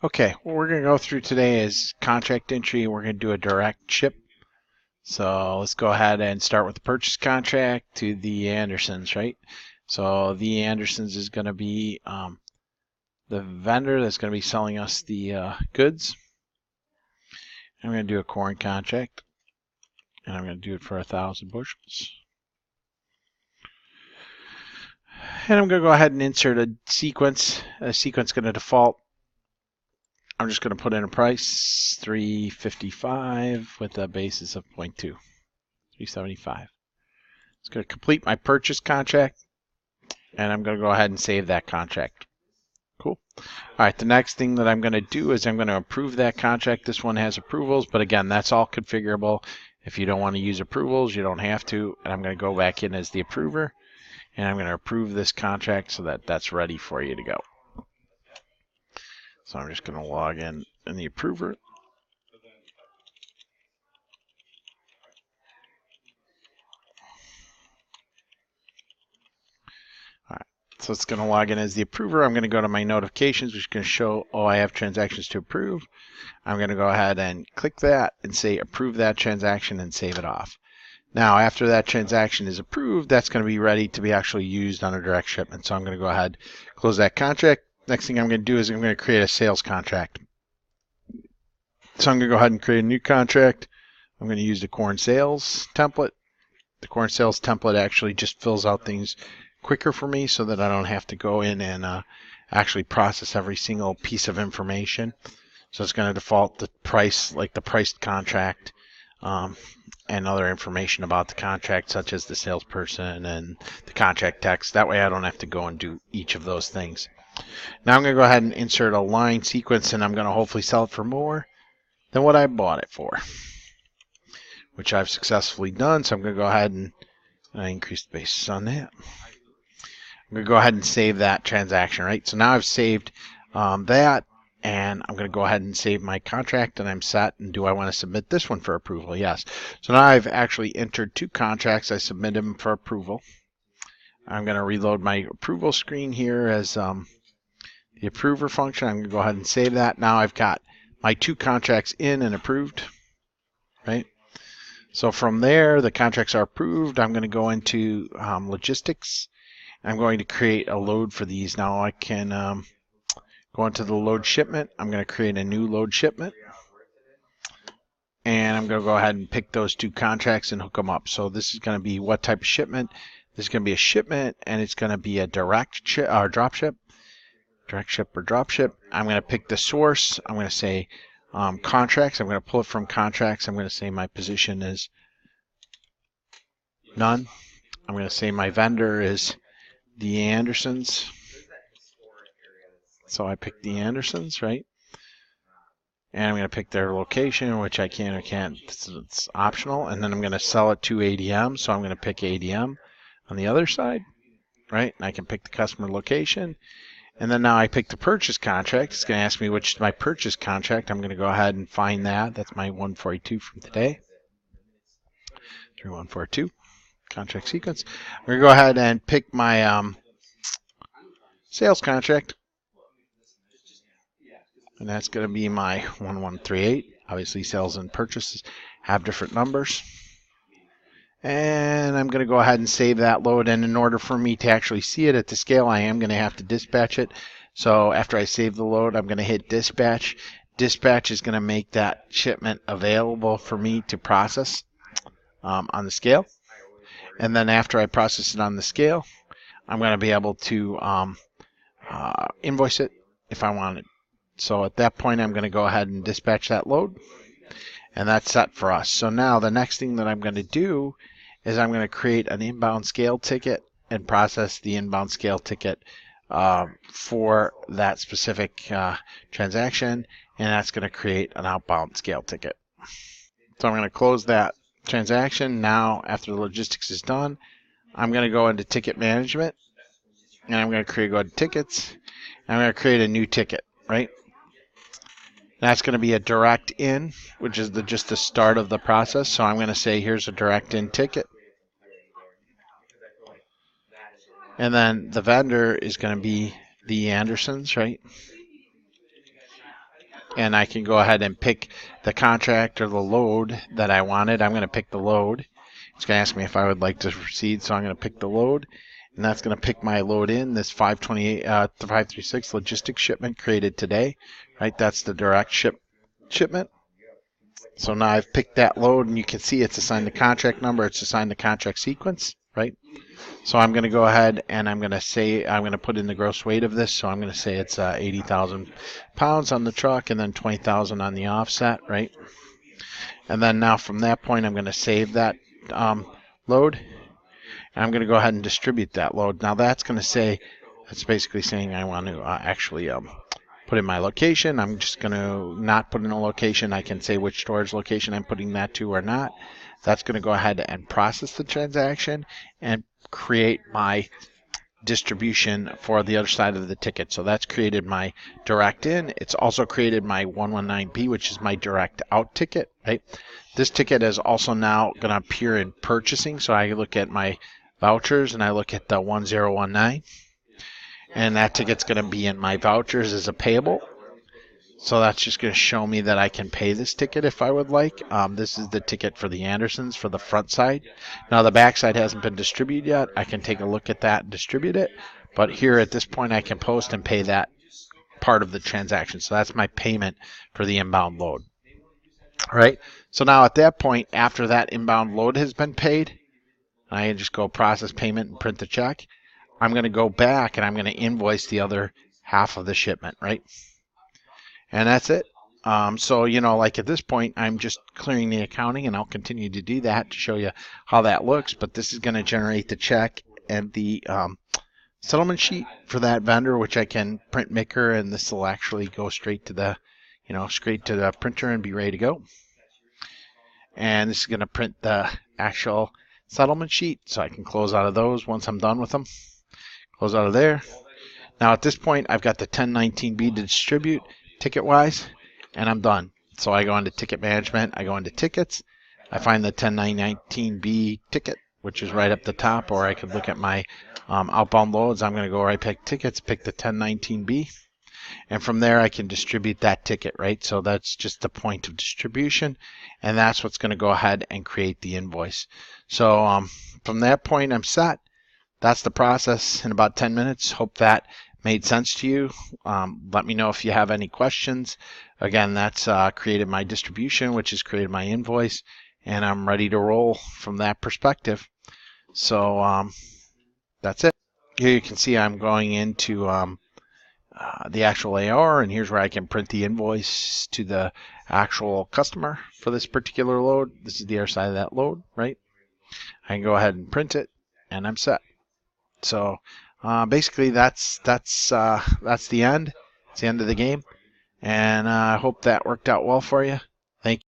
Okay, what we're going to go through today is contract entry. We're going to do a direct ship. So let's go ahead and start with the purchase contract to the Andersons, right? So the Andersons is going to be the vendor that's going to be selling us the goods. I'm going to do a corn contract, and I'm going to do it for 1,000 bushels. And I'm going to go ahead and insert a sequence. A sequence is going to default. I'm just going to put in a price, $3.55 with a basis of 0.2, $3.75. It's going to complete my purchase contract, and I'm going to go ahead and save that contract. Cool. All right, the next thing that I'm going to do is I'm going to approve that contract. This one has approvals, but again, that's all configurable. If you don't want to use approvals, you don't have to. And I'm going to go back in as the approver, and I'm going to approve this contract so that that's ready for you to go. So I'm just going to log in the approver. All right, so it's going to log in as the approver. I'm going to go to my notifications, which is going to show, oh, I have transactions to approve. I'm going to go ahead and click that and say approve that transaction and save it off. Now, after that transaction is approved, that's going to be ready to be actually used on a direct shipment. So I'm going to go ahead, close that contract. Next thing I'm going to do is I'm going to create a sales contract. So I'm going to go ahead and create a new contract. I'm going to use the corn sales template. The corn sales template actually just fills out things quicker for me so that I don't have to go in and actually process every single piece of information. So it's going to default the price, like the priced contract, and other information about the contract, such as the salesperson and the contract text. That way I don't have to go and do each of those things. Now I'm going to go ahead and insert a line sequence, and I'm going to hopefully sell it for more than what I bought it for, which I've successfully done. So I'm going to go ahead and increase the basis on that. I'm going to go ahead and save that transaction, right? So now I've saved that. And I'm going to go ahead and save my contract, and I'm set. And do I want to submit this one for approval? Yes. So now I've actually entered two contracts. I submit them for approval. I'm going to reload my approval screen here as the approver function. I'm going to go ahead and save that. Now I've got my two contracts in and approved, right? So from there, the contracts are approved. I'm going to go into logistics. I'm going to create a load for these. Now I can go into the load shipment. I'm going to create a new load shipment. And I'm going to go ahead and pick those two contracts and hook them up. So this is going to be what type of shipment? This is going to be a shipment, and it's going to be a direct ship or drop ship. Direct ship or drop ship. I'm going to pick the source. I'm going to say contracts. I'm going to pull it from contracts. I'm going to say my position is none. I'm going to say my vendor is the Andersons. So I picked the Andersons, right? And I'm going to pick their location, which I can or can't. It's optional. And then I'm going to sell it to ADM. So I'm going to pick ADM on the other side, right? And I can pick the customer location. And then now I pick the purchase contract. It's going to ask me which is my purchase contract. I'm going to go ahead and find that. That's my 142 from today. 3142 contract sequence. I'm going to go ahead and pick my sales contract. And that's going to be my 1138. Obviously, sales and purchases have different numbers. And I'm going to go ahead and save that load. And in order for me to actually see it at the scale, I am going to have to dispatch it. So after I save the load, I'm going to hit dispatch. Dispatch is going to make that shipment available for me to process on the scale. And then after I process it on the scale, I'm going to be able to invoice it if I want it. So at that point, I'm going to go ahead and dispatch that load, and that's set for us. So now the next thing that I'm going to do is I'm going to create an inbound scale ticket and process the inbound scale ticket for that specific transaction, and that's going to create an outbound scale ticket. So I'm going to close that transaction. Now, after the logistics is done, I'm going to go into ticket management, and I'm going to go to tickets, and I'm going to create a new ticket, right? That's going to be a direct in, which is just the start of the process. So I'm going to say here's a direct in ticket. And then the vendor is going to be the Andersons, right? and I can go ahead and pick the contract or the load that I wanted. I'm going to pick the load. It's going to ask me if I would like to proceed, so I'm going to pick the load, and that's going to pick my load in, this 536 logistics shipment created today, right? That's the direct shipment. So now I've picked that load, and you can see it's assigned the contract number, it's assigned the contract sequence, right? So I'm going to go ahead and I'm going to put in the gross weight of this. So I'm going to say it's 80,000 pounds on the truck and then 20,000 on the offset, right? And then now from that point, I'm going to save that load. And I'm going to go ahead and distribute that load. Now that's going to say, that's basically saying I want to actually put in my location. I'm just going to not put in a location. I can say which storage location I'm putting that to or not. That's going to go ahead and process the transaction and create my distribution for the other side of the ticket. So that's created my direct in. It's also created my 119B, which is my direct out ticket, right? This ticket is also now going to appear in purchasing. So I look at my vouchers and I look at the 1019, and that ticket's going to be in my vouchers as a payable. So that's just going to show me that I can pay this ticket if I would like. This is the ticket for the Andersons for the front side. Now the back side hasn't been distributed yet. I can take a look at that and distribute it. But here at this point I can post and pay that part of the transaction. So that's my payment for the inbound load. All right. So now at that point, after that inbound load has been paid, I can just go process payment and print the check. I'm going to go back and I'm going to invoice the other half of the shipment, right? And that's it. So, like at this point, I'm just clearing the accounting, and I'll continue to do that to show you how that looks. But this is going to generate the check and the settlement sheet for that vendor, which I can print maker, and this will actually go straight to the, straight to the printer and be ready to go. And this is going to print the actual settlement sheet, so I can close out of those once I'm done with them. Close out of there. Now at this point, I've got the 1019B to distribute ticket-wise, and I'm done. So I go into ticket management, I go into tickets, I find the 1019B ticket, which is right up the top, or I could look at my outbound loads. I'm going to go right pick tickets, pick the 1019B, and from there I can distribute that ticket, right? So that's just the point of distribution, and that's what's going to go ahead and create the invoice. So from that point, I'm set. That's the process in about 10 minutes. Hope that made sense to you. Let me know if you have any questions. Again, that's created my distribution, which has created my invoice, and I'm ready to roll from that perspective. So that's it. Here you can see I'm going into the actual AR, and here's where I can print the invoice to the actual customer for this particular load. This is the other side of that load, right? I can go ahead and print it, and I'm set. So basically that's the end. It's the end of the game, and I hope that worked out well for you.